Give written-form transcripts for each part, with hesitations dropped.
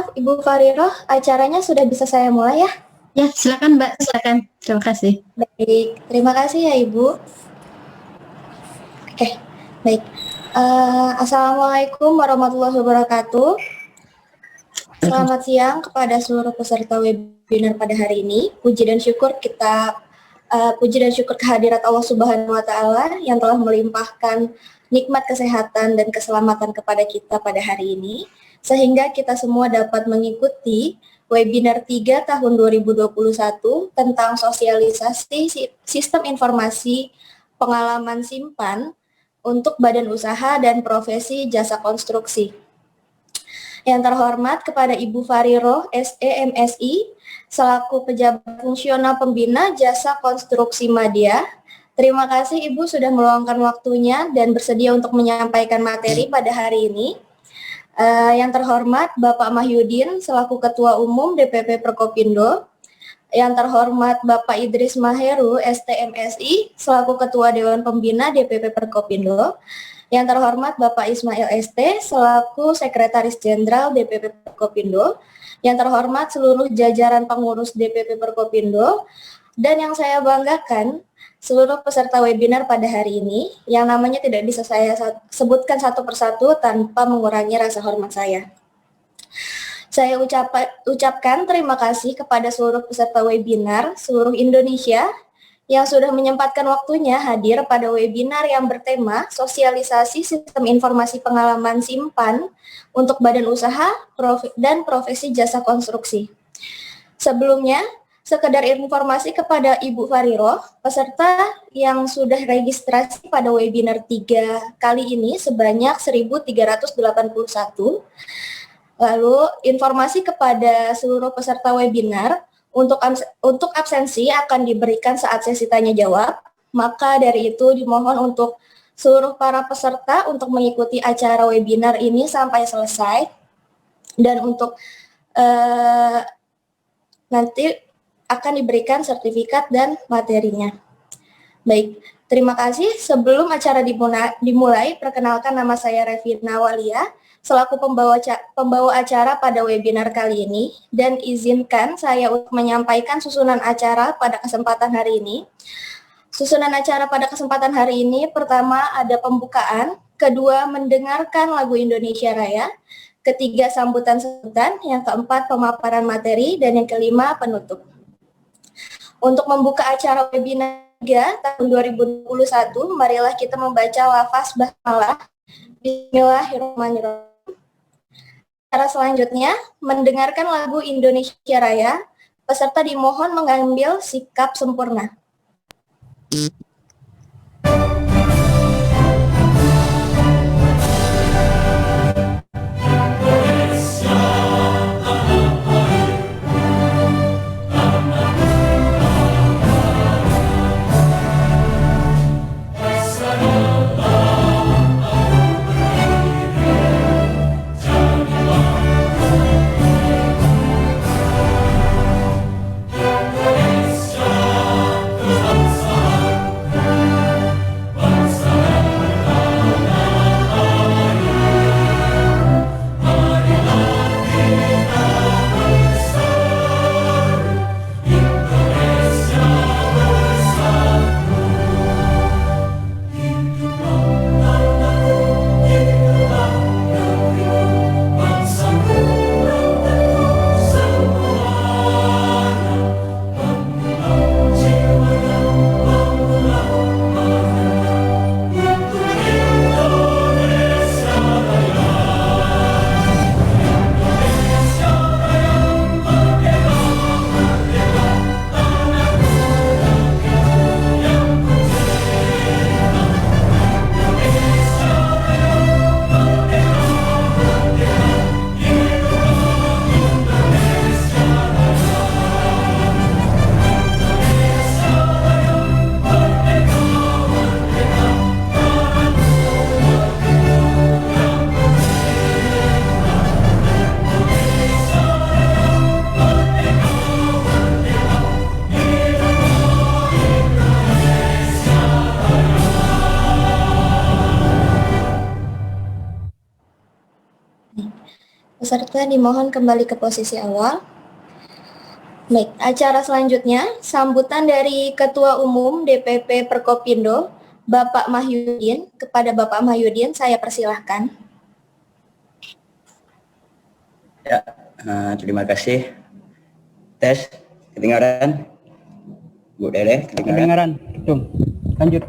maaf, Ibu Fariroh, acaranya sudah bisa saya mulai ya? Ya, silakan Mbak, silakan. Terima kasih. Baik, terima kasih ya Ibu. Oke, baik. Assalamualaikum warahmatullahi wabarakatuh. Selamat siang kepada seluruh peserta webinar pada hari ini. Puji dan syukur kehadirat Allah Subhanahu wa Ta'ala yang telah melimpahkan nikmat kesehatan dan keselamatan kepada kita pada hari ini, sehingga kita semua dapat mengikuti webinar 3 tahun 2021 tentang sosialisasi sistem informasi pengalaman simpan untuk badan usaha dan profesi jasa konstruksi. Yang terhormat kepada Ibu Fariroh SEMSI selaku pejabat fungsional pembina jasa konstruksi Madya. Terima kasih Ibu sudah meluangkan waktunya dan bersedia untuk menyampaikan materi pada hari ini. Yang terhormat Bapak Mahyudin selaku Ketua Umum DPP Perkopindo. Yang terhormat Bapak Idris Maheru STMSI selaku Ketua Dewan Pembina DPP Perkopindo. Yang terhormat Bapak Ismail ST selaku Sekretaris Jenderal DPP Perkopindo. Yang terhormat seluruh jajaran pengurus DPP Perkopindo. Dan yang saya banggakan, seluruh peserta webinar pada hari ini, yang namanya tidak bisa saya sebutkan satu persatu tanpa mengurangi rasa hormat saya. Saya ucapkan terima kasih kepada seluruh peserta webinar seluruh Indonesia yang sudah menyempatkan waktunya hadir pada webinar yang bertema sosialisasi sistem informasi pengalaman simpan untuk badan usaha dan profesi jasa konstruksi. Sebelumnya, sekedar informasi kepada Ibu Fariroh, peserta yang sudah registrasi pada webinar 3 kali ini sebanyak 1.381. Lalu, informasi kepada seluruh peserta webinar, untuk absensi akan diberikan saat sesi tanya jawab. Maka dari itu dimohon untuk seluruh para peserta untuk mengikuti acara webinar ini sampai selesai. Dan untuk nanti akan diberikan sertifikat dan materinya. Baik, terima kasih. Sebelum acara dimulai, perkenalkan nama saya Revina Walia selaku pembawa acara pada webinar kali ini, dan izinkan saya untuk menyampaikan susunan acara pada kesempatan hari ini. Susunan acara pada kesempatan hari ini, pertama ada pembukaan, kedua mendengarkan lagu Indonesia Raya, ketiga sambutan-sambutan, yang keempat pemaparan materi, dan yang kelima penutup. Untuk membuka acara webinar 3 tahun 2021, marilah kita membaca lafaz basmalah. Bismillahirrahmanirrahim. Cara selanjutnya, mendengarkan lagu Indonesia Raya, peserta dimohon mengambil sikap sempurna. peserta dimohon kembali ke posisi awal. Baik, acara selanjutnya, sambutan dari Ketua Umum DPP Perkopindo, Bapak Mahyudin. Kepada Bapak Mahyudin, saya persilahkan. Ya, terima kasih. Tes, kedengaran? Bu Dere, kedengaran? Betul. Lanjut.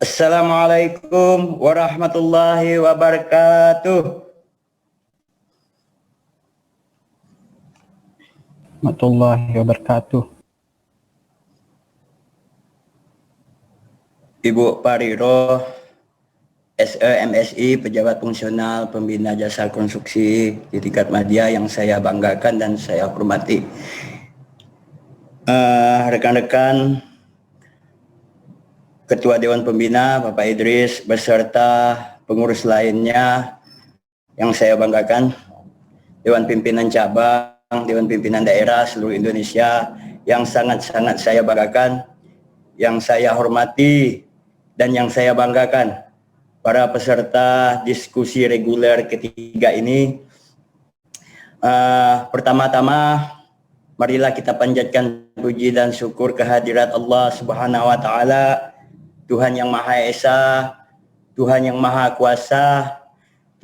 Assalamualaikum warahmatullahi wabarakatuh. Warahmatullahi wabarakatuh. Ibu Pariro, SE MSI, pejabat fungsional pembina jasa konstruksi di tingkat media yang saya banggakan dan saya hormati. Rekan-rekan Ketua Dewan Pembina Bapak Idris beserta pengurus lainnya yang saya banggakan, Dewan Pimpinan Cabang, Dewan Pimpinan Daerah seluruh Indonesia yang sangat-sangat saya banggakan, yang saya hormati dan yang saya banggakan, para peserta diskusi reguler ketiga ini. Pertama-tama marilah kita panjatkan puji dan syukur kehadirat Allah Subhanahu wa Ta'ala, Tuhan yang Maha Esa, Tuhan yang Maha Kuasa,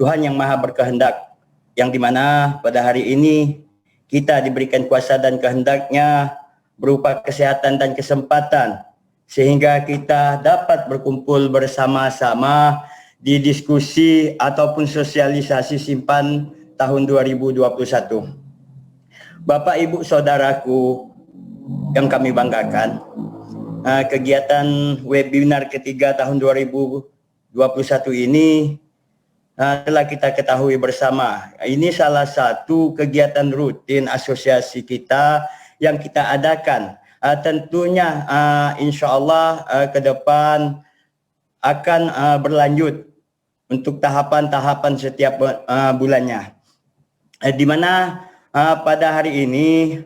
Tuhan yang Maha Berkehendak, yang dimana pada hari ini kita diberikan kuasa dan kehendaknya berupa kesehatan dan kesempatan, sehingga kita dapat berkumpul bersama-sama di diskusi ataupun sosialisasi simpan tahun 2021. Bapak, Ibu, Saudaraku yang kami banggakan, kegiatan webinar ketiga tahun 2021 ini telah kita ketahui bersama. Ini salah satu kegiatan rutin asosiasi kita yang kita adakan. Tentunya insya Allah ke depan akan berlanjut untuk tahapan-tahapan setiap bulannya. Di mana pada hari ini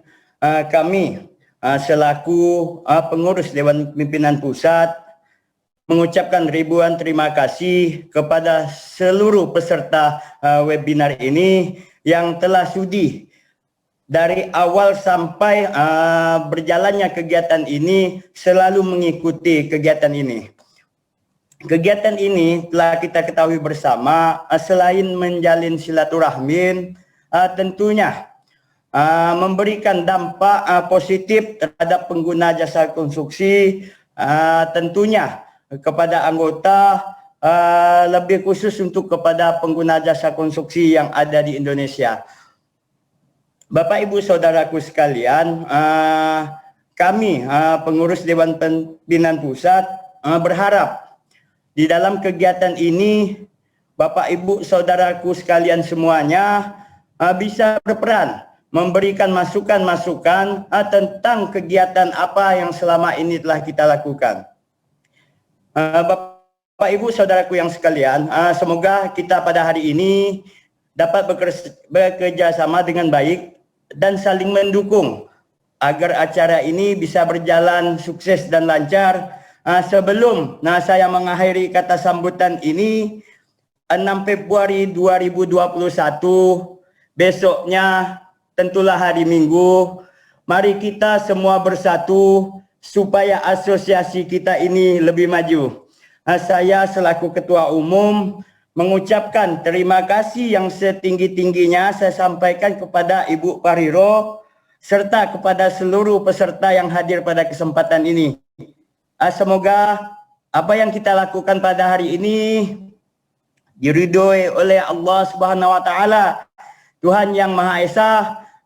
kami selaku pengurus Dewan Pimpinan Pusat mengucapkan ribuan terima kasih kepada seluruh peserta webinar ini yang telah sudi dari awal sampai berjalannya kegiatan ini selalu mengikuti kegiatan ini. Kegiatan ini telah kita ketahui bersama, selain menjalin silaturahmi, tentunya memberikan dampak positif terhadap pengguna jasa konstruksi, tentunya kepada anggota, lebih khusus untuk kepada pengguna jasa konstruksi yang ada di Indonesia. Bapak, Ibu, Saudaraku sekalian, kami pengurus Dewan Pimpinan Pusat berharap di dalam kegiatan ini Bapak, Ibu, Saudaraku sekalian semuanya bisa berperan memberikan masukan-masukan tentang kegiatan apa yang selama ini telah kita lakukan. Bapak, Ibu, Saudaraku yang sekalian, semoga kita pada hari ini dapat bekerja sama dengan baik dan saling mendukung agar acara ini bisa berjalan sukses dan lancar. Sebelum saya mengakhiri kata sambutan ini, 6 Februari 2021, besoknya tentulah hari Minggu, mari kita semua bersatu supaya asosiasi kita ini lebih maju. Saya selaku Ketua Umum mengucapkan terima kasih yang setinggi-tingginya saya sampaikan kepada Ibu Pariro serta kepada seluruh peserta yang hadir pada kesempatan ini. Semoga apa yang kita lakukan pada hari ini diridhoi oleh Allah Subhanahu wa Ta'ala, Tuhan yang Maha Esa,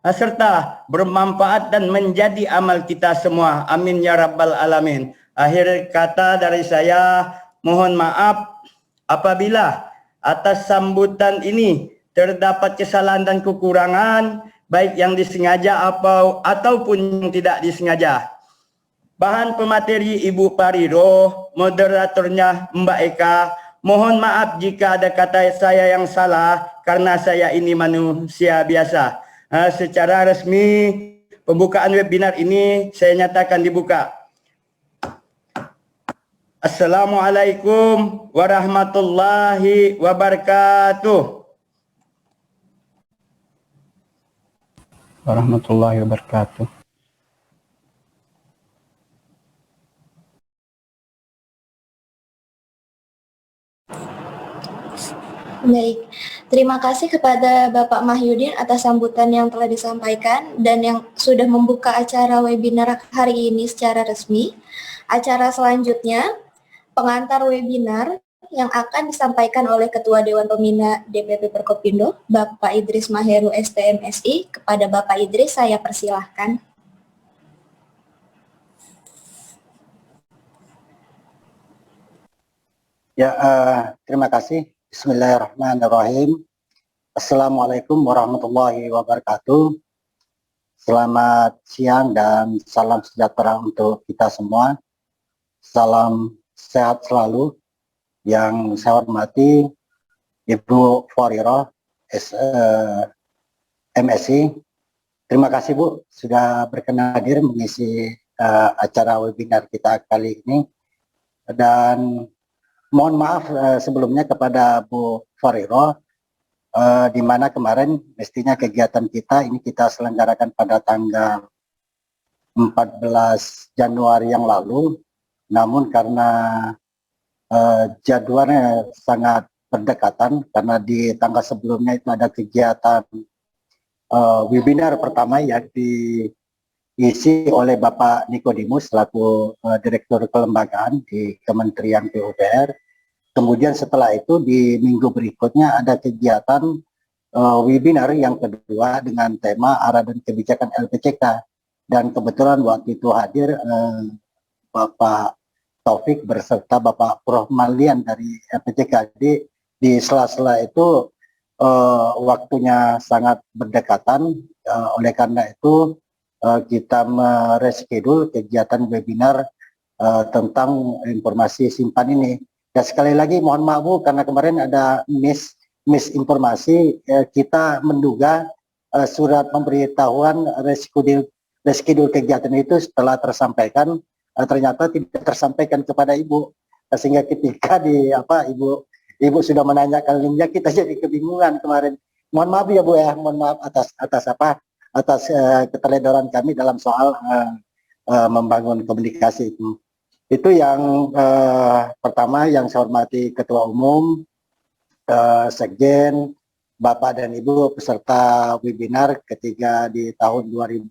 serta bermanfaat dan menjadi amal kita semua. Amin ya Rabbal Alamin. Akhir kata dari saya, mohon maaf apabila atas sambutan ini terdapat kesalahan dan kekurangan, baik yang disengaja ataupun yang tidak disengaja. Bahan pemateri Ibu Pariro, moderatornya Mbak Eka. Mohon maaf jika ada kata saya yang salah karena saya ini manusia biasa. Secara resmi pembukaan webinar ini saya nyatakan dibuka. Assalamualaikum warahmatullahi wabarakatuh. Warahmatullahi wabarakatuh. Baik, terima kasih kepada Bapak Mahyudin atas sambutan yang telah disampaikan dan yang sudah membuka acara webinar hari ini secara resmi. Acara selanjutnya, pengantar webinar yang akan disampaikan oleh Ketua Dewan Pembina DPP Perkopindo, Bapak Idris Maheru STMSI. Kepada Bapak Idris, saya persilahkan. Ya, terima kasih. Bismillahirrahmanirrahim. Assalamualaikum warahmatullahi wabarakatuh. Selamat siang dan salam sejahtera untuk kita semua. Salam sehat selalu. Yang saya hormati Ibu Farirah MSI. Terima kasih Bu sudah berkenan hadir mengisi acara webinar kita kali ini. Dan mohon maaf sebelumnya kepada Bu Farirah, di mana kemarin mestinya kegiatan kita ini kita selenggarakan pada tanggal 14 Januari yang lalu, namun karena jadwalnya sangat berdekatan, karena di tanggal sebelumnya itu ada kegiatan webinar pertama yang diisi oleh Bapak Nikodemus selaku Direktur Kelembagaan di Kementerian PUPR. Kemudian setelah itu di minggu berikutnya ada kegiatan webinar yang kedua dengan tema arah dan kebijakan LPCK. Dan kebetulan waktu itu hadir Bapak Taufik berserta Bapak Prof. Malian dari LPCK. Jadi di sela-sela itu waktunya sangat berdekatan, oleh karena itu kita mereschedule kegiatan webinar tentang informasi simpan ini. Ya, sekali lagi mohon maaf Bu, karena kemarin ada misinformasi, kita menduga surat pemberitahuan reschedule kegiatan itu setelah tersampaikan, ternyata tidak tersampaikan kepada Ibu, sehingga ketika Ibu sudah menanyakan linknya, kita jadi kebingungan kemarin. Mohon maaf ya Bu ya, mohon maaf atas keteledoran kami dalam soal membangun komunikasi itu. Itu yang pertama. Yang saya hormati Ketua Umum, Sekjen, Bapak dan Ibu peserta webinar ketiga di tahun 2001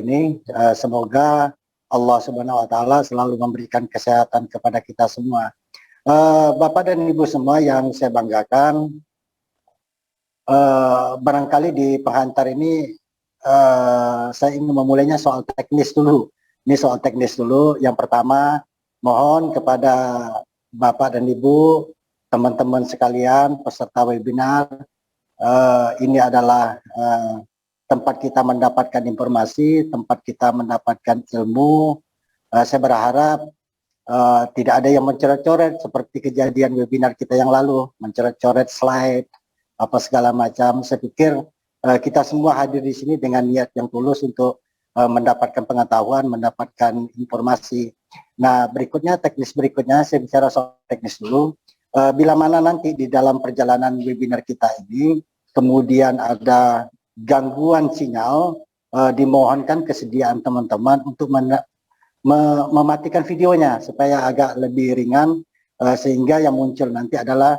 ini. Semoga Allah Subhanahu wa Ta'ala selalu memberikan kesehatan kepada kita semua. Bapak dan Ibu semua yang saya banggakan, barangkali di penghantar ini saya ingin memulainya soal teknis dulu. Ini soal teknis dulu. Yang pertama, mohon kepada Bapak dan Ibu, teman-teman sekalian, peserta webinar, ini adalah tempat kita mendapatkan informasi, tempat kita mendapatkan ilmu. Saya berharap tidak ada yang mencoret-coret seperti kejadian webinar kita yang lalu, mencoret-coret slide, apa segala macam. Saya pikir kita semua hadir di sini dengan niat yang tulus untuk mendapatkan pengetahuan, mendapatkan informasi. Nah, teknis berikutnya saya bicara soal teknis dulu. Bila mana nanti di dalam perjalanan webinar kita ini kemudian ada gangguan sinyal, dimohonkan kesediaan teman-teman untuk mematikan videonya supaya agak lebih ringan, sehingga yang muncul nanti adalah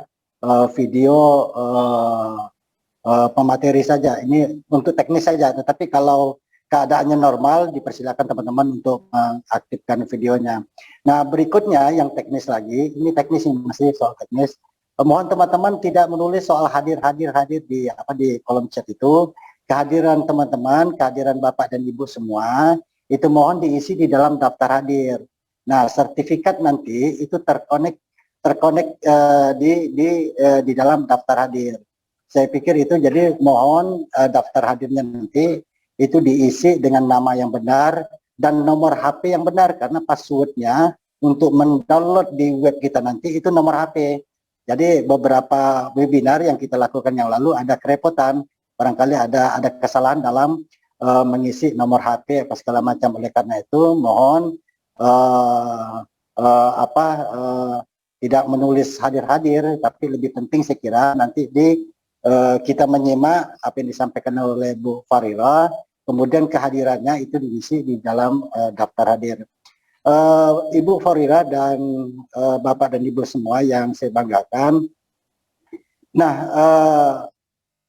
video pemateri saja. Ini untuk teknis saja, tetapi kalau keadaannya normal, dipersilakan teman-teman untuk mengaktifkan videonya. Nah, berikutnya yang teknis lagi, ini teknis, ini masih soal teknis. Mohon teman-teman tidak menulis soal hadir di kolom chat itu. Kehadiran teman-teman, kehadiran Bapak dan Ibu semua, itu mohon diisi di dalam daftar hadir. Nah, sertifikat nanti itu terkonek di dalam daftar hadir. Saya pikir itu, jadi mohon daftar hadirnya nanti itu diisi dengan nama yang benar dan nomor HP yang benar, karena passwordnya untuk mendownload di web kita nanti itu nomor HP. Jadi beberapa webinar yang kita lakukan yang lalu ada kerepotan, barangkali ada kesalahan dalam mengisi nomor HP apa segala macam. Oleh karena itu mohon tidak menulis hadir-hadir, tapi lebih penting saya kira nanti kita menyimak apa yang disampaikan oleh Bu Farira, kemudian kehadirannya itu diisi di dalam daftar hadir. Ibu Farira dan Bapak dan Ibu semua yang saya banggakan. Nah,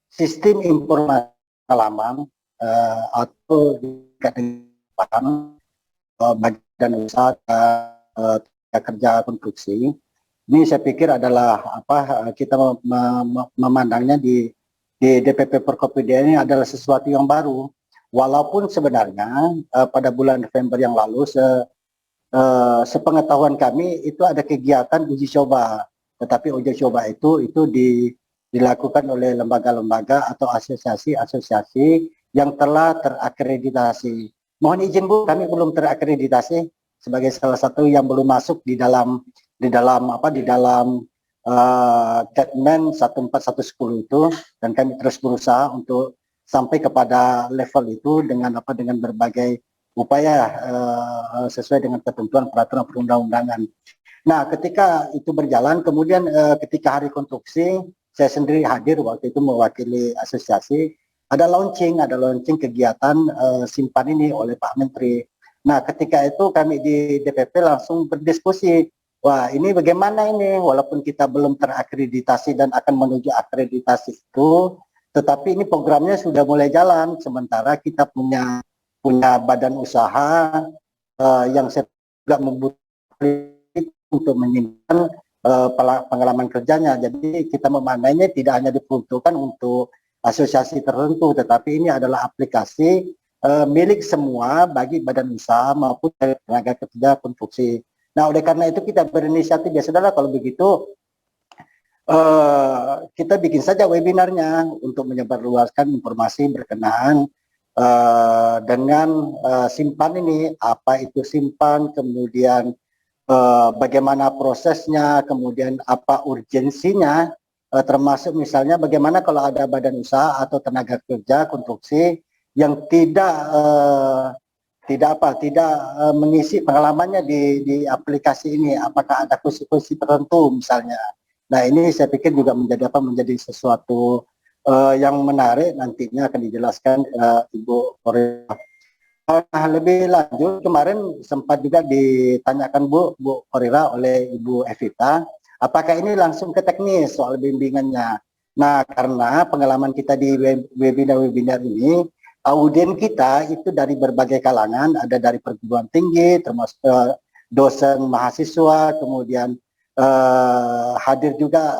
sistem informasi pengalaman atau dikatakan badan usaha kerja konstruksi ini saya pikir adalah kita memandangnya di DPP Perkopimda ini adalah sesuatu yang baru, walaupun sebenarnya pada bulan November yang lalu sepengetahuan kami itu ada kegiatan uji coba, tetapi uji coba itu dilakukan oleh lembaga-lembaga atau asosiasi-asosiasi yang telah terakreditasi. Mohon izin Bu, kami belum terakreditasi sebagai salah satu yang belum masuk di dalam Catman 14110 itu, dan kami terus berusaha untuk sampai kepada level itu dengan berbagai upaya sesuai dengan ketentuan peraturan perundang-undangan. Nah, ketika itu berjalan, kemudian ketika hari konstruksi, saya sendiri hadir waktu itu mewakili asosiasi, ada launching kegiatan simpan ini oleh Pak Menteri. Nah, ketika itu kami di DPP langsung berdiskusi, wah ini bagaimana ini, walaupun kita belum terakreditasi dan akan menuju akreditasi itu, tetapi ini programnya sudah mulai jalan, sementara kita punya badan usaha yang juga membutuhkan untuk menyimpan pengalaman kerjanya. Jadi kita memandangnya tidak hanya diperuntukkan untuk asosiasi tertentu, tetapi ini adalah aplikasi milik semua bagi badan usaha maupun tenaga kerja konstruksi. Nah, oleh karena itu kita berinisiatif, ya saudara, kalau begitu kita bikin saja webinarnya untuk menyebarluaskan informasi berkenaan dengan simpan ini, apa itu simpan, kemudian bagaimana prosesnya, kemudian apa urgensinya, termasuk misalnya bagaimana kalau ada badan usaha atau tenaga kerja konstruksi yang tidak mengisi pengalamannya di aplikasi ini, apakah ada kursi-kursi tertentu misalnya. Nah, ini saya pikir juga menjadi sesuatu yang menarik, nantinya akan dijelaskan Ibu Korira. Nah, lebih lanjut kemarin sempat juga ditanyakan Bu Korira oleh Ibu Evita, apakah ini langsung ke teknis soal bimbingannya. Nah, karena pengalaman kita di webinar ini, audien kita itu dari berbagai kalangan, ada dari perguruan tinggi, termasuk dosen mahasiswa, kemudian hadir juga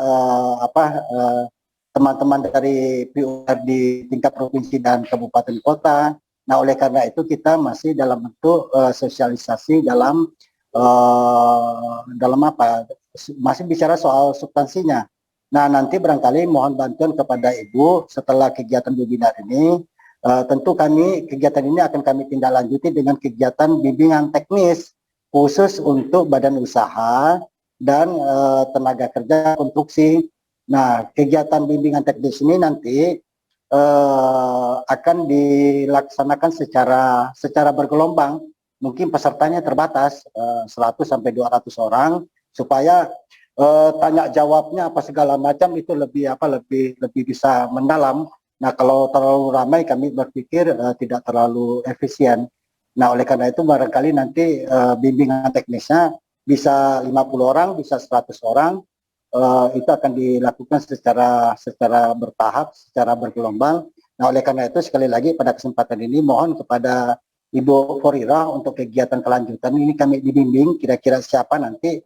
teman-teman dari PUR di tingkat provinsi dan kabupaten kota. Nah, oleh karena itu kita masih dalam bentuk sosialisasi masih bicara soal substansinya. Nah, nanti barangkali mohon bantuan kepada Ibu setelah kegiatan webinar ini. Tentu kegiatan ini akan kami tindak lanjuti dengan kegiatan bimbingan teknis khusus untuk badan usaha dan tenaga kerja konstruksi. Nah, kegiatan bimbingan teknis ini nanti akan dilaksanakan secara bergelombang. Mungkin pesertanya terbatas 100 sampai 200 orang, supaya tanya jawabnya apa segala macam itu lebih bisa mendalam. Nah, kalau terlalu ramai kami berpikir tidak terlalu efisien. Nah, oleh karena itu barangkali nanti bimbingan teknisnya bisa 50 orang, bisa 100 orang, itu akan dilakukan secara bertahap, secara bergelombang. Nah, oleh karena itu sekali lagi pada kesempatan ini mohon kepada Ibu Korira untuk kegiatan kelanjutan ini kami dibimbing kira-kira siapa nanti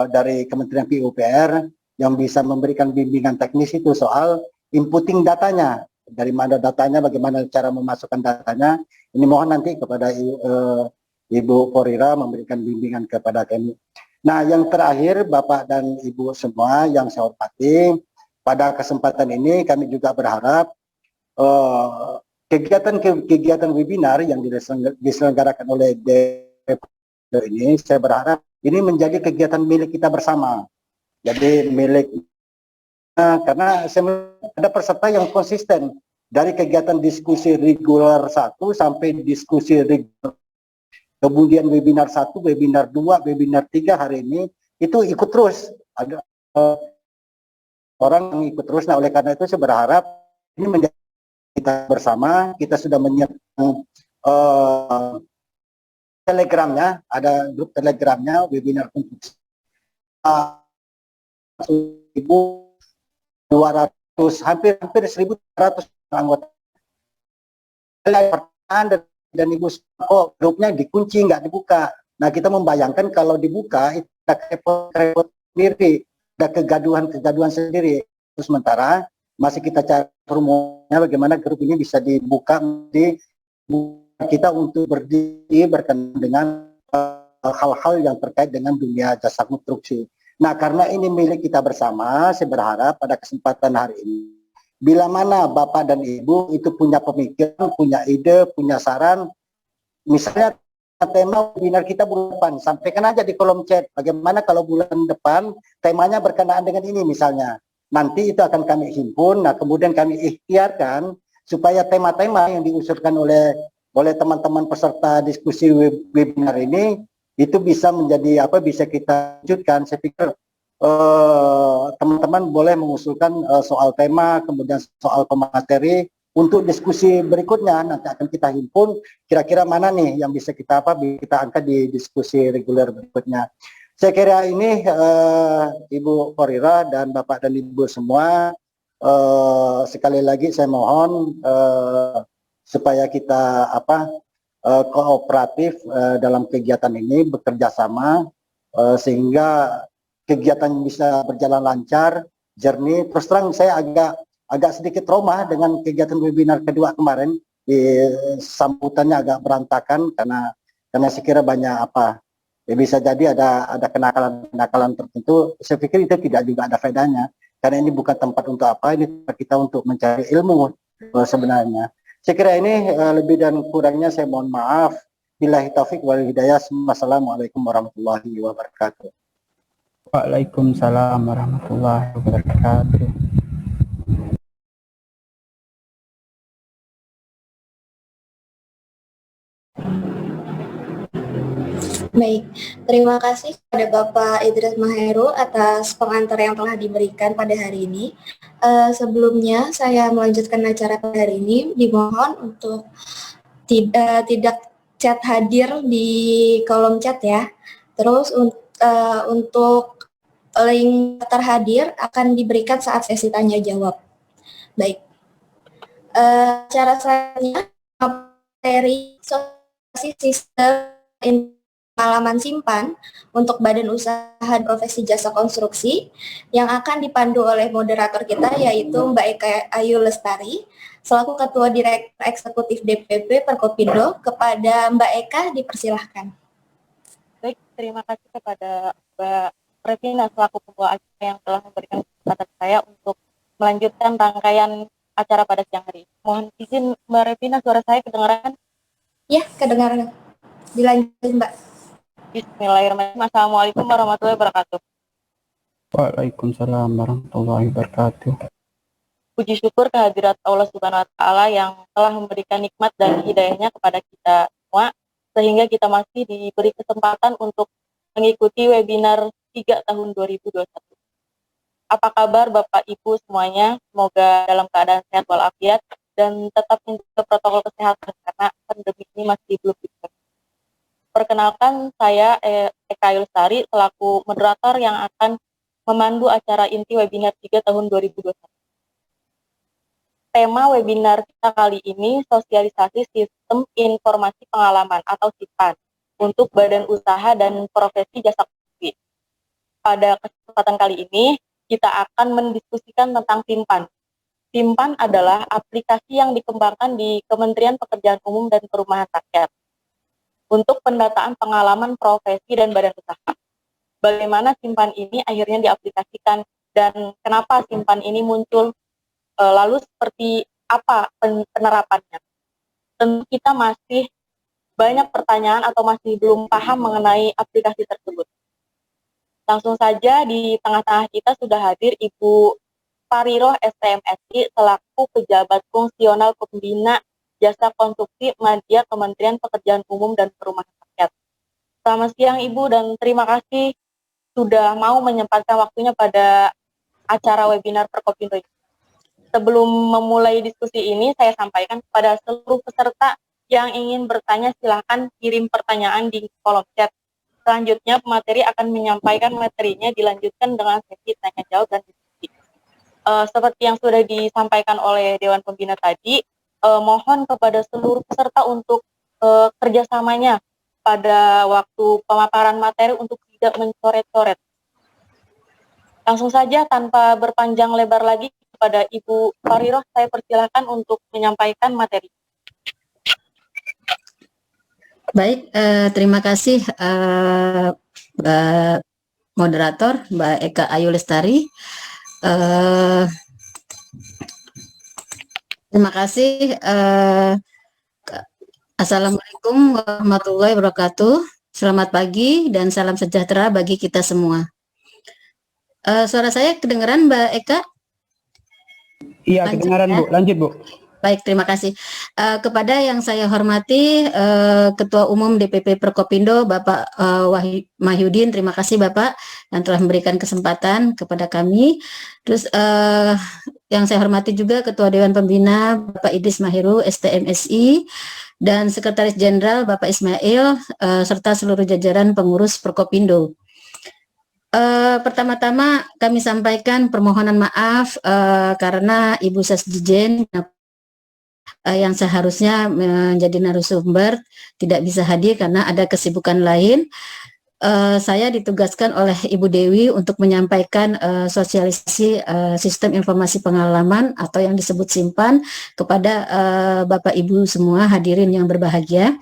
dari Kementerian PUPR yang bisa memberikan bimbingan teknis itu soal inputting datanya, dari mana datanya, bagaimana cara memasukkan datanya. Ini mohon nanti kepada Ibu Korira memberikan bimbingan kepada kami. Nah, yang terakhir Bapak dan Ibu semua yang saya hormati, pada kesempatan ini kami juga berharap kegiatan webinar yang diselenggarakan oleh DPP ini, saya berharap ini menjadi kegiatan milik kita bersama. Jadi karena ada peserta yang konsisten dari kegiatan diskusi reguler 1 sampai diskusi reguler kemudian webinar 1, webinar 2, webinar 3 hari ini itu ikut terus. Ada orang yang ikut terus. Nah, oleh karena itu saya berharap ini menjadi kita bersama. Kita sudah menyiapkan telegramnya, ada grup telegramnya, webinar untuk 1.200, hampir 1.300 anggota. Pertanyaan dan Ibu, oh grupnya dikunci, nggak dibuka. Nah, kita membayangkan kalau dibuka itu ada repot sendiri, ada kegaduhan sendiri. Terus sementara masih kita cari formunya bagaimana grup ini bisa dibuka di kita untuk berdiri berkenaan dengan hal-hal yang terkait dengan dunia jasa konstruksi. Nah, karena ini milik kita bersama, saya berharap pada kesempatan hari ini, bila mana Bapak dan Ibu itu punya pemikiran, punya ide, punya saran, misalnya tema webinar kita bulan depan, sampaikan aja di kolom chat. Bagaimana kalau bulan depan temanya berkenaan dengan ini misalnya. Nanti itu akan kami himpun, nah kemudian kami ikhtiarkan supaya tema-tema yang diusulkan oleh teman-teman peserta diskusi webinar ini itu bisa menjadi apa, bisa kita wujudkan. Saya pikir teman-teman boleh mengusulkan soal tema, kemudian soal pemateri untuk diskusi berikutnya. Nanti akan kita himpun kira-kira mana nih yang bisa kita angkat di diskusi reguler berikutnya. Saya kira ini Ibu Korira dan Bapak dan Ibu semua, sekali lagi saya mohon supaya kita kooperatif dalam kegiatan ini, bekerja sama sehingga kegiatan bisa berjalan lancar, jernih. Terus terang saya agak sedikit trauma dengan kegiatan webinar kedua kemarin, sambutannya agak berantakan karena saya kira banyak ya bisa jadi ada kenakalan tertentu. Saya pikir itu tidak juga ada faedahnya karena ini bukan tempat untuk ini tempat kita untuk mencari ilmu sebenarnya. Saya kira ini lebih dan kurangnya saya mohon maaf. Billahi taufik wal hidayah. Wassalamualaikum warahmatullahi wabarakatuh. Waalaikumsalam warahmatullahi wabarakatuh. Baik, terima kasih kepada Bapak Idris Maheru atas pengantar yang telah diberikan pada hari ini. Sebelumnya saya melanjutkan acara pada hari ini, dimohon untuk tidak chat hadir di kolom chat ya. Terus untuk link terhadir akan diberikan saat sesi tanya jawab. Baik, cara selanjutnya materi sosialisasi sistem pengalaman simpan untuk badan usaha profesi jasa konstruksi yang akan dipandu oleh moderator kita yaitu Mbak Eka Ayu Lestari selaku Ketua Direktur Eksekutif DPP Perkopindo. Kepada Mbak Eka dipersilahkan. Baik, terima kasih kepada Mbak Revina selaku pembawa acara yang telah memberikan kesempatan saya untuk melanjutkan rangkaian acara pada siang hari. Mohon izin Mbak Revina, suara saya kedengaran? Ya, kedengaran. Dilanjutkan Mbak. Bismillahirrahmanirrahim. Assalamualaikum warahmatullahi wabarakatuh. Waalaikumsalam warahmatullahi wabarakatuh. Puji syukur kehadirat Allah Subhanahu wa Ta'ala yang telah memberikan nikmat dan hidayahnya kepada kita semua, sehingga kita masih diberi kesempatan untuk mengikuti webinar 3 tahun 2021. Apa kabar Bapak Ibu semuanya? Semoga dalam keadaan sehat walafiat dan tetap menjaga protokol kesehatan karena pandemi ini masih belum berakhir. Perkenalkan, saya Eka Ayu Lestari selaku moderator yang akan memandu acara inti webinar 3 tahun 2021. Tema webinar kita kali ini sosialisasi sistem informasi pengalaman atau SIPAN untuk badan usaha dan profesi jasa konstruksi. Pada kesempatan kali ini, kita akan mendiskusikan tentang SIMPAN. SIMPAN adalah aplikasi yang dikembangkan di Kementerian Pekerjaan Umum dan Perumahan Rakyat untuk pendataan pengalaman profesi dan badan usaha. Bagaimana SIMPAN ini akhirnya diaplikasikan dan kenapa SIMPAN ini muncul, lalu seperti apa penerapannya. Tentu kita masih banyak pertanyaan atau masih belum paham mengenai aplikasi tersebut. Langsung saja di tengah-tengah kita sudah hadir Ibu Fariroh STMSI selaku pejabat fungsional pembina jasa konstruksi media Kementerian Pekerjaan Umum dan Perumahan Rakyat. Selamat siang Ibu dan terima kasih sudah mau menyempatkan waktunya pada acara webinar Perkopindo. Sebelum memulai diskusi ini, saya sampaikan kepada seluruh peserta yang ingin bertanya silahkan kirim pertanyaan di kolom chat. Selanjutnya pemateri akan menyampaikan materinya dilanjutkan dengan sesi tanya jawab dan diskusi. Seperti yang sudah disampaikan oleh Dewan Pembina tadi, mohon kepada seluruh peserta untuk kerjasamanya pada waktu pemaparan materi untuk tidak mencoret-coret. Langsung saja tanpa berpanjang lebar lagi kepada Ibu Fariroh, saya persilahkan untuk menyampaikan materi. Baik, terima kasih Mbak Moderator, Mbak Eka Ayu Lestari. Terima kasih. Assalamualaikum warahmatullahi wabarakatuh. Selamat pagi dan salam sejahtera bagi kita semua. Suara saya kedengaran Mbak Eka? Iya, Lanjut, kedengaran ya. Bu. Lanjut Bu. Baik, terima kasih. Kepada yang saya hormati Ketua Umum DPP Perkopindo Bapak Mahyudin, terima kasih Bapak yang telah memberikan kesempatan kepada kami. Terus yang saya hormati juga Ketua Dewan Pembina Bapak Idris Maheru STMSI dan Sekretaris Jenderal Bapak Ismail serta seluruh jajaran pengurus Perkopindo. Pertama-tama kami sampaikan permohonan maaf karena Ibu Sasdijen yang seharusnya menjadi narasumber tidak bisa hadir karena ada kesibukan lain. Saya ditugaskan oleh Ibu Dewi untuk menyampaikan sosialisasi sistem informasi pengalaman atau yang disebut simpan kepada Bapak Ibu semua hadirin yang berbahagia.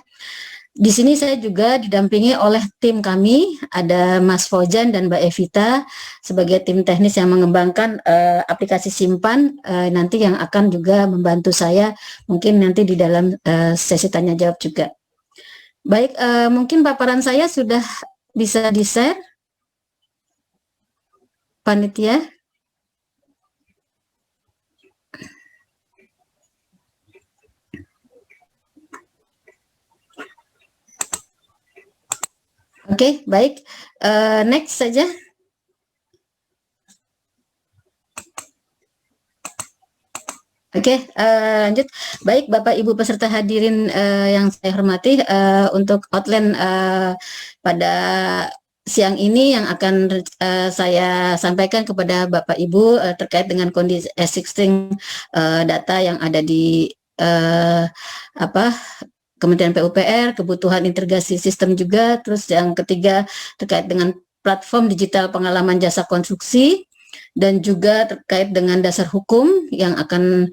Di sini saya juga didampingi oleh tim kami, ada Mas Fojan dan Mbak Evita sebagai tim teknis yang mengembangkan aplikasi simpan nanti yang akan juga membantu saya mungkin nanti di dalam sesi tanya jawab juga. Baik, mungkin paparan saya sudah bisa di-share, panitia. Oke, baik. Next saja. Oke, lanjut. Baik, Bapak Ibu peserta hadirin yang saya hormati, untuk outline pada siang ini yang akan saya sampaikan kepada Bapak Ibu terkait dengan kondisi existing data yang ada di Kementerian PUPR, kebutuhan integrasi sistem juga, terus yang ketiga terkait dengan platform digital pengalaman jasa konstruksi, dan juga terkait dengan dasar hukum yang akan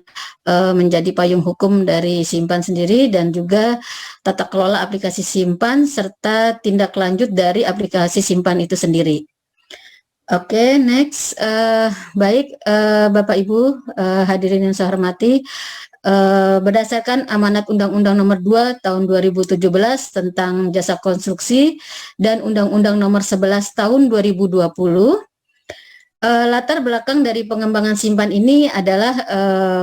menjadi payung hukum dari simpan sendiri, dan juga tata kelola aplikasi simpan, serta tindak lanjut dari aplikasi simpan itu sendiri. Oke, next. Baik, Bapak Ibu hadirin yang saya hormati, berdasarkan amanat Undang-Undang Nomor 2 Tahun 2017 tentang jasa konstruksi dan Undang-Undang Nomor 11 Tahun 2020, latar belakang dari pengembangan simpan ini adalah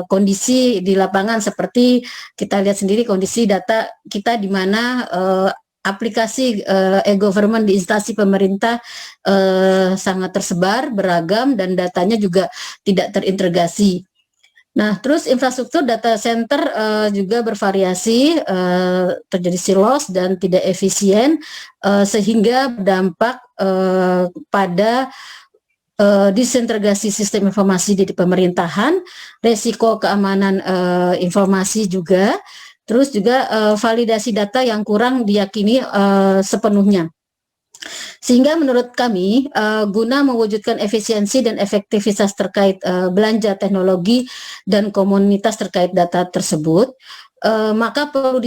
kondisi di lapangan seperti kita lihat sendiri kondisi data kita di mana aplikasi e-government di instansi pemerintah sangat tersebar, beragam, dan datanya juga tidak terintegrasi. Nah, terus infrastruktur data center juga bervariasi, terjadi silos dan tidak efisien, sehingga berdampak pada disintegrasi sistem informasi di pemerintahan, resiko keamanan informasi juga, terus juga validasi data yang kurang diyakini sepenuhnya. Sehingga menurut kami, guna mewujudkan efisiensi dan efektivitas terkait belanja teknologi dan komunitas terkait data tersebut, maka perlu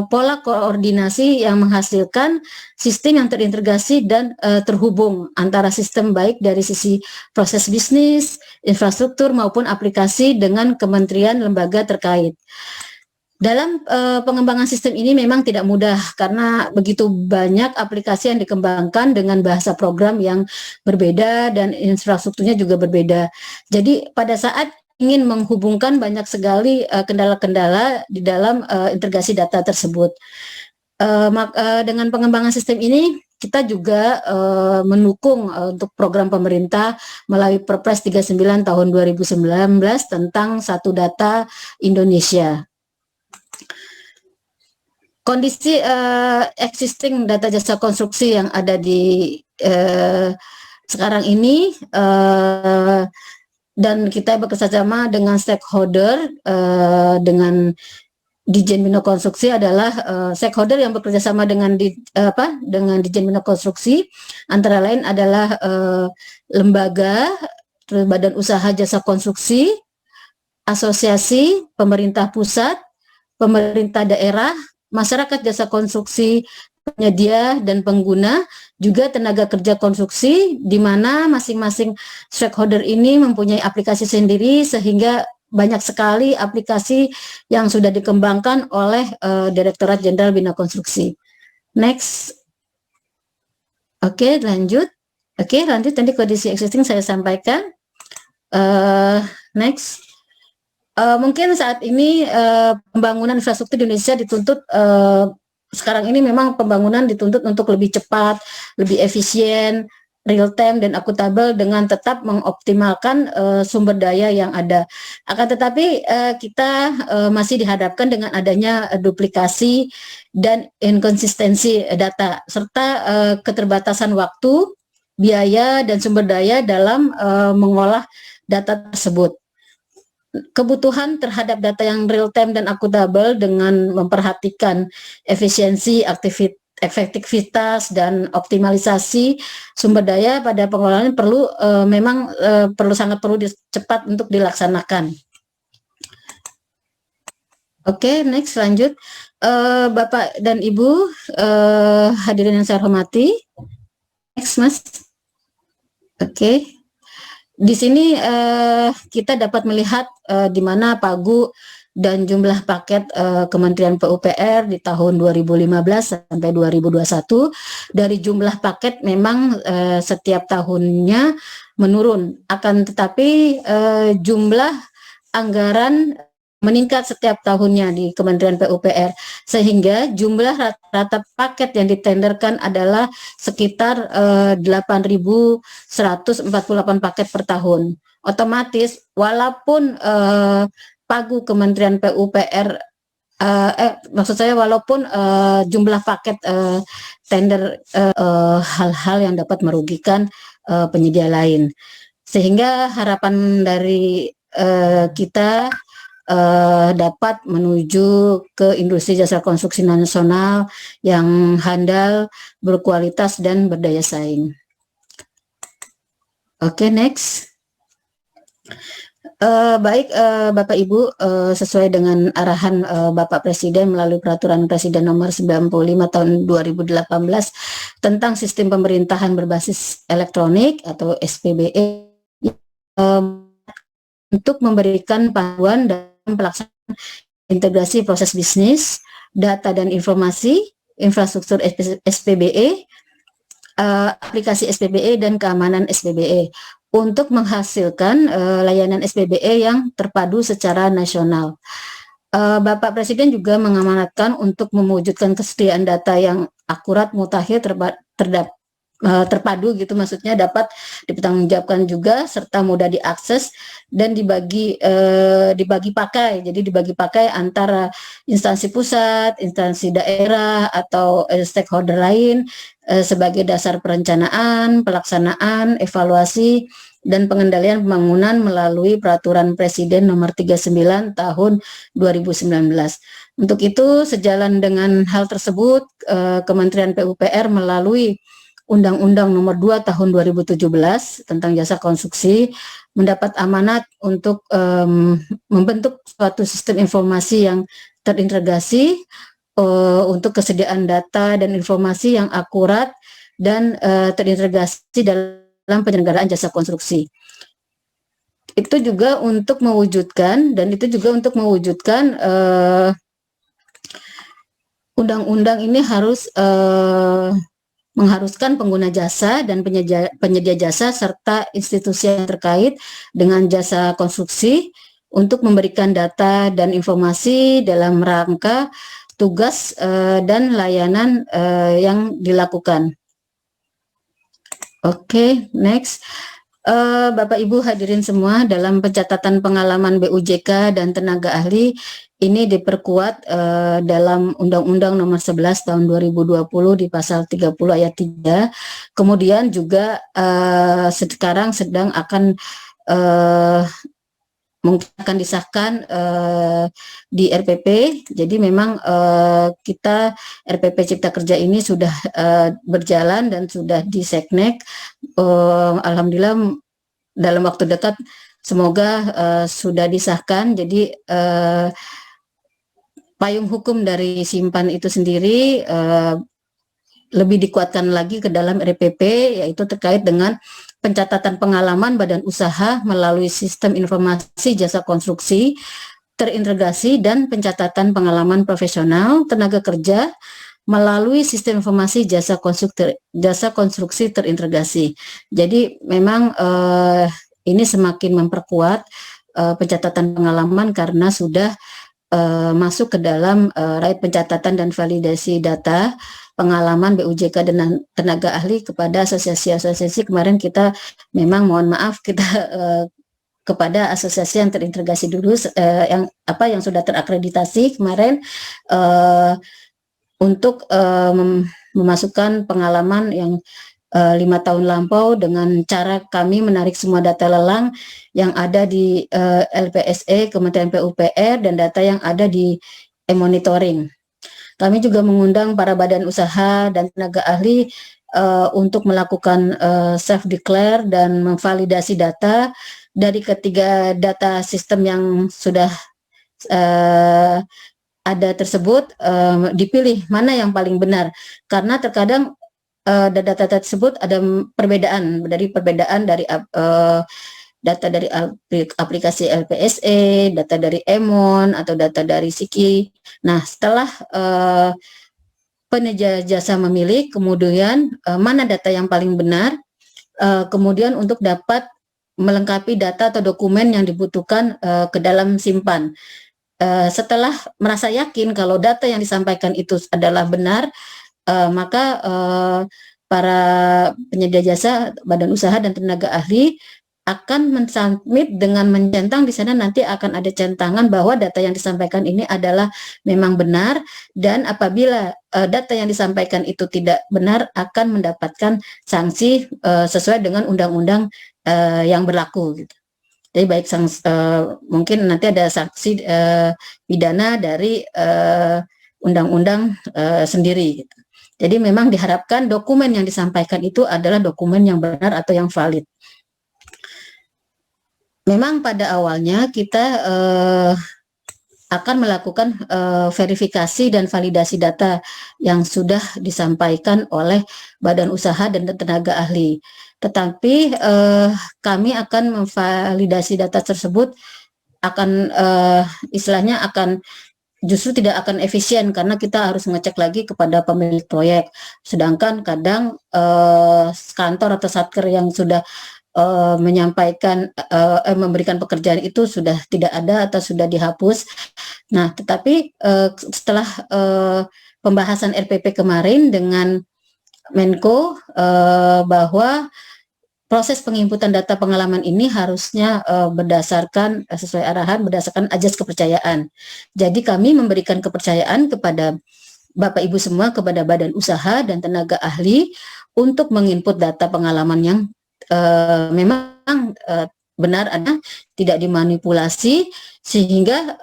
pola koordinasi yang menghasilkan sistem yang terintegrasi dan terhubung antara sistem baik dari sisi proses bisnis, infrastruktur maupun aplikasi dengan kementerian lembaga terkait. Dalam pengembangan sistem ini memang tidak mudah karena begitu banyak aplikasi yang dikembangkan dengan bahasa program yang berbeda dan infrastrukturnya juga berbeda. Jadi pada saat ingin menghubungkan banyak sekali kendala-kendala di dalam integrasi data tersebut. Dengan pengembangan sistem ini kita juga mendukung untuk program pemerintah melalui Perpres 39 tahun 2019 tentang Satu Data Indonesia. Kondisi existing data jasa konstruksi yang ada di sekarang ini dan kita bekerjasama dengan stakeholder dengan Dijen Bina Konstruksi adalah stakeholder yang bekerja sama dengan Dijen Bina Konstruksi, antara lain adalah lembaga, badan usaha jasa konstruksi, asosiasi, pemerintah pusat, pemerintah daerah, masyarakat jasa konstruksi, penyedia dan pengguna, juga tenaga kerja konstruksi, di mana masing-masing stakeholder ini mempunyai aplikasi sendiri sehingga banyak sekali aplikasi yang sudah dikembangkan oleh Direktorat Jenderal Bina Konstruksi. Next. Oke, lanjut. Oke, lanjut tadi kondisi existing saya sampaikan. Next. Mungkin saat ini pembangunan infrastruktur di Indonesia dituntut sekarang ini memang pembangunan dituntut untuk lebih cepat, lebih efisien, real time dan akuntabel dengan tetap mengoptimalkan sumber daya yang ada. Akan tetapi kita masih dihadapkan dengan adanya duplikasi dan inkonsistensi data serta keterbatasan waktu, biaya dan sumber daya dalam mengolah data tersebut. Kebutuhan terhadap data yang real time dan akuntabel dengan memperhatikan efisiensi, efektivitas dan optimalisasi sumber daya pada pengelolaan perlu sangat perlu cepat untuk dilaksanakan. Oke, next lanjut. Bapak dan Ibu hadirin yang saya hormati. Next, Mas. Oke. Di sini kita dapat melihat di mana pagu dan jumlah paket Kementerian PUPR di tahun 2015 sampai 2021. Dari jumlah paket memang setiap tahunnya menurun, akan tetapi jumlah anggaran meningkat setiap tahunnya di Kementerian PUPR, sehingga jumlah rata-rata paket yang ditenderkan adalah sekitar 8.148 paket per tahun. Otomatis walaupun pagu Kementerian PUPR maksud saya walaupun jumlah paket tender hal-hal yang dapat merugikan penyedia lain, sehingga harapan dari kita dapat menuju ke industri jasa konstruksi nasional yang handal, berkualitas dan berdaya saing. Oke, next. Baik, Bapak Ibu, sesuai dengan arahan Bapak Presiden melalui Peraturan Presiden Nomor 95 Tahun 2018 tentang Sistem Pemerintahan Berbasis Elektronik atau SPBE, untuk memberikan panduan dalam pelaksanaan integrasi proses bisnis, data dan informasi, infrastruktur SPBE, aplikasi SPBE dan keamanan SPBE, untuk menghasilkan layanan SPBE yang terpadu secara nasional. Bapak Presiden juga mengamanatkan untuk mewujudkan kesediaan data yang akurat, mutakhir, terpadu gitu, maksudnya dapat dipertanggungjawabkan juga serta mudah diakses dan dibagi pakai. Jadi dibagi pakai antara instansi pusat, instansi daerah atau stakeholder lain sebagai dasar perencanaan, pelaksanaan, evaluasi dan pengendalian pembangunan melalui Peraturan Presiden Nomor 39 Tahun 2019. Untuk itu, sejalan dengan hal tersebut, Kementerian PUPR melalui Undang-Undang Nomor 2 Tahun 2017 tentang jasa konstruksi mendapat amanat untuk membentuk suatu sistem informasi yang terintegrasi untuk kesediaan data dan informasi yang akurat dan terintegrasi dalam penyelenggaraan jasa konstruksi. Itu juga untuk mewujudkan undang-undang ini harus mengharuskan pengguna jasa dan penyedia jasa serta institusi yang terkait dengan jasa konstruksi untuk memberikan data dan informasi dalam rangka tugas dan layanan yang dilakukan. Oke, next. Bapak Ibu hadirin semua, dalam pencatatan pengalaman BUJK dan tenaga ahli ini diperkuat dalam Undang-Undang Nomor 11 Tahun 2020 di Pasal 30 Ayat 3. Kemudian juga sekarang sedang akan mungkin akan disahkan di RPP. Jadi memang kita RPP Cipta Kerja ini sudah berjalan dan sudah di Seknek. Alhamdulillah dalam waktu dekat semoga sudah disahkan. Jadi payung hukum dari simpan itu sendiri lebih dikuatkan lagi ke dalam RPP, yaitu terkait dengan pencatatan pengalaman badan usaha melalui sistem informasi jasa konstruksi terintegrasi dan pencatatan pengalaman profesional tenaga kerja melalui sistem informasi jasa konstruksi terintegrasi. Jadi memang ini semakin memperkuat pencatatan pengalaman karena sudah masuk ke dalam pencatatan dan validasi data pengalaman BUJK dan tenaga ahli kepada asosiasi-asosiasi. Kemarin kita memang mohon maaf kita kepada asosiasi yang terintegrasi dulu yang sudah terakreditasi kemarin untuk memasukkan pengalaman yang 5 tahun lampau dengan cara kami menarik semua data lelang yang ada di LPSE, Kementerian PUPR, dan data yang ada di e-monitoring. Kami juga mengundang para badan usaha dan tenaga ahli untuk melakukan self-declare dan memvalidasi data dari ketiga data sistem yang sudah ada tersebut, dipilih mana yang paling benar. Karena terkadang data-data tersebut ada perbedaan dari data dari aplikasi LPSE, data dari Emon, atau data dari Siki. Nah, setelah penyedia jasa memilih, kemudian mana data yang paling benar, kemudian untuk dapat melengkapi data atau dokumen yang dibutuhkan ke dalam simpan. Setelah merasa yakin kalau data yang disampaikan itu adalah benar, maka para penyedia jasa, badan usaha dan tenaga ahli akan mensubmit dengan mencentang. Di sana nanti akan ada centangan bahwa data yang disampaikan ini adalah memang benar, dan apabila data yang disampaikan itu tidak benar akan mendapatkan sanksi sesuai dengan undang-undang yang berlaku gitu. Jadi baik mungkin nanti ada sanksi pidana dari undang-undang sendiri gitu. Jadi memang diharapkan dokumen yang disampaikan itu adalah dokumen yang benar atau yang valid. Memang pada awalnya kita akan melakukan verifikasi dan validasi data yang sudah disampaikan oleh badan usaha dan tenaga ahli. Tetapi kami akan memvalidasi data tersebut akan istilahnya akan justru tidak akan efisien karena kita harus ngecek lagi kepada pemilik proyek. Sedangkan kadang kantor atau satker yang sudah menyampaikan memberikan pekerjaan itu sudah tidak ada atau sudah dihapus. Nah, tetapi setelah pembahasan RPP kemarin dengan Menko bahwa proses penginputan data pengalaman ini harusnya berdasarkan sesuai arahan berdasarkan ajas kepercayaan. Jadi kami memberikan kepercayaan kepada Bapak Ibu semua, kepada badan usaha dan tenaga ahli untuk menginput data pengalaman yang memang benar, ada, tidak dimanipulasi, sehingga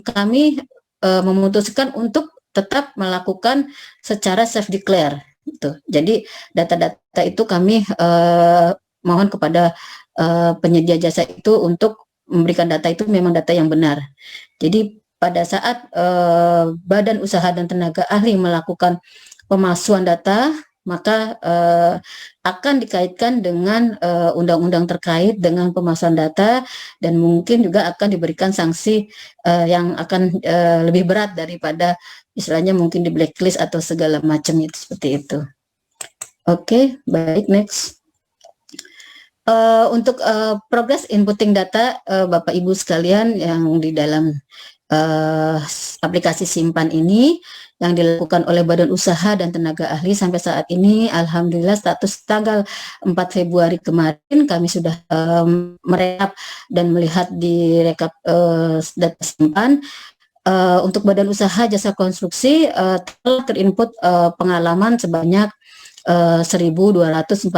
kami memutuskan untuk tetap melakukan secara self-declare. Gitu. Jadi data-data itu kami mohon kepada penyedia jasa itu untuk memberikan data itu memang data yang benar. Jadi pada saat badan usaha dan tenaga ahli melakukan pemalsuan data, maka akan dikaitkan dengan undang-undang terkait dengan pemalsuan data, dan mungkin juga akan diberikan sanksi yang akan lebih berat daripada istilahnya mungkin di blacklist atau segala macam itu, seperti itu. Oke, baik, next. Untuk progress inputting data, Bapak Ibu sekalian yang di dalam aplikasi simpan ini yang dilakukan oleh Badan Usaha dan Tenaga Ahli sampai saat ini, alhamdulillah status tanggal 4 Februari kemarin kami sudah merekap dan melihat di rekap data simpan. Untuk Badan Usaha Jasa Konstruksi telah terinput pengalaman sebanyak 1.241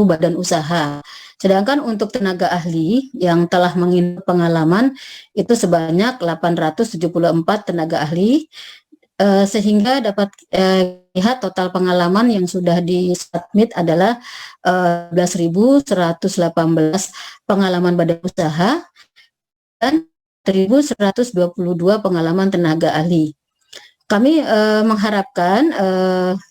badan usaha. Sedangkan untuk tenaga ahli yang telah menginput pengalaman itu sebanyak 874 tenaga ahli, sehingga dapat lihat total pengalaman yang sudah disubmit adalah 11.118 pengalaman badan usaha dan 1.122 pengalaman tenaga ahli. Kami mengharapkan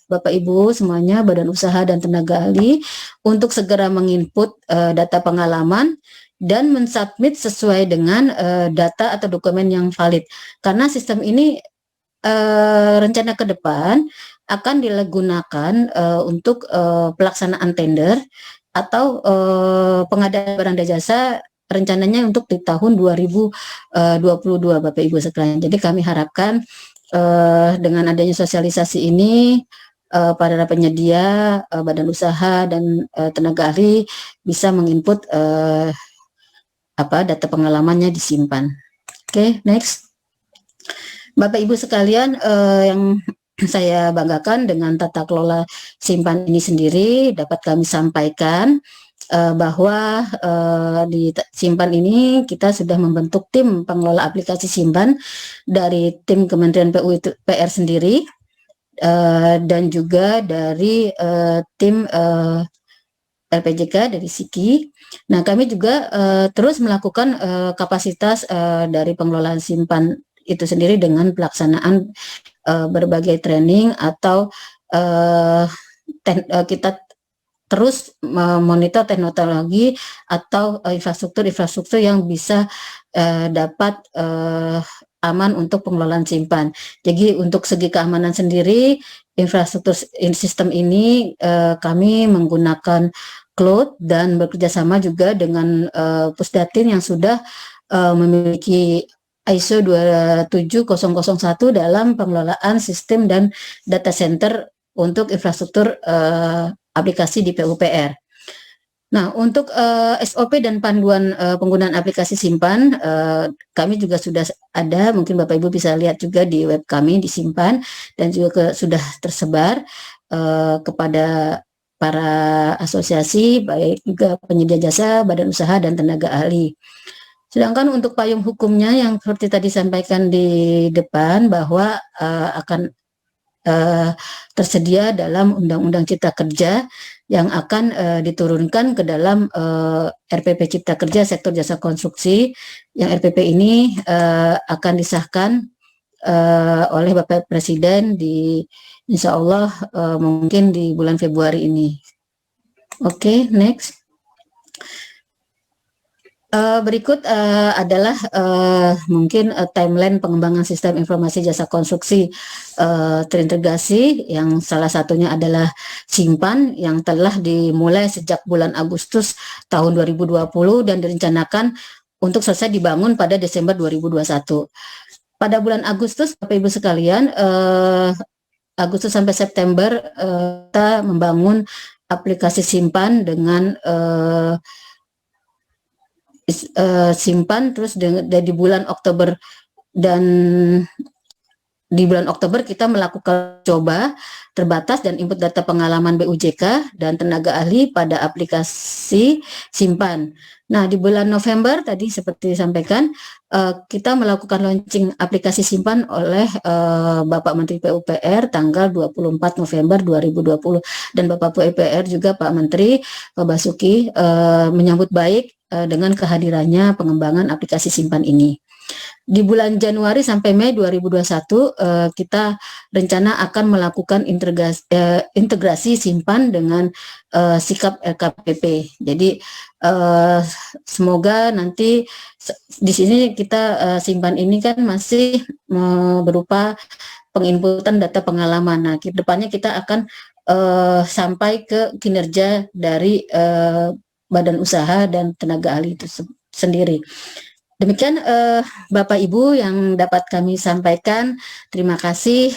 Bapak Ibu semuanya, badan usaha dan tenaga ahli untuk segera menginput data pengalaman dan mensubmit sesuai dengan data atau dokumen yang valid. Karena sistem ini rencana ke depan akan digunakan untuk pelaksanaan tender atau pengadaan barang dan jasa rencananya untuk di tahun 2022 Bapak Ibu sekalian. Jadi kami harapkan dengan adanya sosialisasi ini para penyedia, badan usaha dan tenaga ahli bisa menginput data pengalamannya disimpan. Oke, next. Bapak Ibu sekalian, yang saya banggakan dengan tata kelola simpan ini sendiri dapat kami sampaikan bahwa di simpan ini kita sudah membentuk tim pengelola aplikasi simpan dari tim Kementerian PUPR sendiri dan juga dari tim LPJK dari SIKI. Nah, kami juga terus melakukan kapasitas dari pengelolaan simpan itu sendiri dengan pelaksanaan berbagai training atau kita terus memonitor teknologi atau infrastruktur yang bisa dapat aman untuk pengelolaan simpan. Jadi untuk segi keamanan sendiri, infrastruktur sistem ini kami menggunakan cloud dan bekerjasama juga dengan Pusdatin yang sudah memiliki ISO 27001 dalam pengelolaan sistem dan data center untuk infrastruktur aplikasi di PUPR. Nah, untuk SOP dan panduan penggunaan aplikasi simpan, kami juga sudah ada, mungkin Bapak Ibu bisa lihat juga di web kami di Simpan, dan juga sudah tersebar kepada para asosiasi, baik juga penyedia jasa, badan usaha, dan tenaga ahli. Sedangkan untuk payung hukumnya yang seperti tadi sampaikan di depan bahwa akan tersedia dalam Undang-Undang Cipta Kerja yang akan diturunkan ke dalam RPP Cipta Kerja Sektor Jasa Konstruksi, yang RPP ini akan disahkan oleh Bapak Presiden di insya Allah mungkin di bulan Februari ini. Oke, next. Berikut adalah mungkin timeline pengembangan sistem informasi jasa konstruksi terintegrasi, yang salah satunya adalah simpan yang telah dimulai sejak bulan Agustus tahun 2020 dan direncanakan untuk selesai dibangun pada Desember 2021. Pada bulan Agustus, Bapak Ibu sekalian, Agustus sampai September kita membangun aplikasi simpan dengan simpan, terus di bulan Oktober, dan di bulan Oktober kita melakukan coba terbatas dan input data pengalaman BUJK dan tenaga ahli pada aplikasi simpan. Nah, di bulan November tadi seperti disampaikan, kita melakukan launching aplikasi simpan oleh Bapak Menteri PUPR tanggal 24 November 2020, dan Bapak PUPR juga Pak Menteri Pak Basuki menyambut baik dengan kehadirannya pengembangan aplikasi simpan ini. Di bulan Januari sampai Mei 2021 kita rencana akan melakukan integrasi simpan dengan sikap LKPP. Jadi semoga nanti di sini kita simpan ini kan masih berupa penginputan data pengalaman. Nah, ke depannya kita akan sampai ke kinerja dari badan usaha dan tenaga ahli itu sendiri. Demikian Bapak Ibu yang dapat kami sampaikan. Terima kasih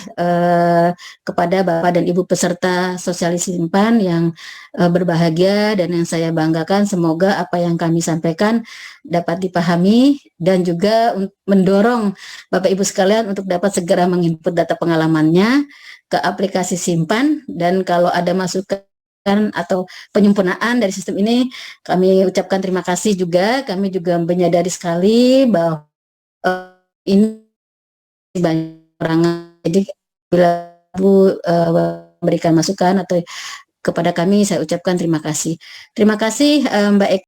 kepada Bapak dan Ibu peserta sosialisasi simpan yang berbahagia dan yang saya banggakan. Semoga apa yang kami sampaikan dapat dipahami dan juga mendorong Bapak Ibu sekalian untuk dapat segera menginput data pengalamannya ke aplikasi simpan, dan kalau ada masukan atau penyempurnaan dari sistem ini, kami ucapkan terima kasih juga. Kami juga menyadari sekali bahwa ini banyak orang. Jadi bila Bu memberikan masukan atau kepada kami, saya ucapkan terima kasih. Terima kasih Mbak Eka.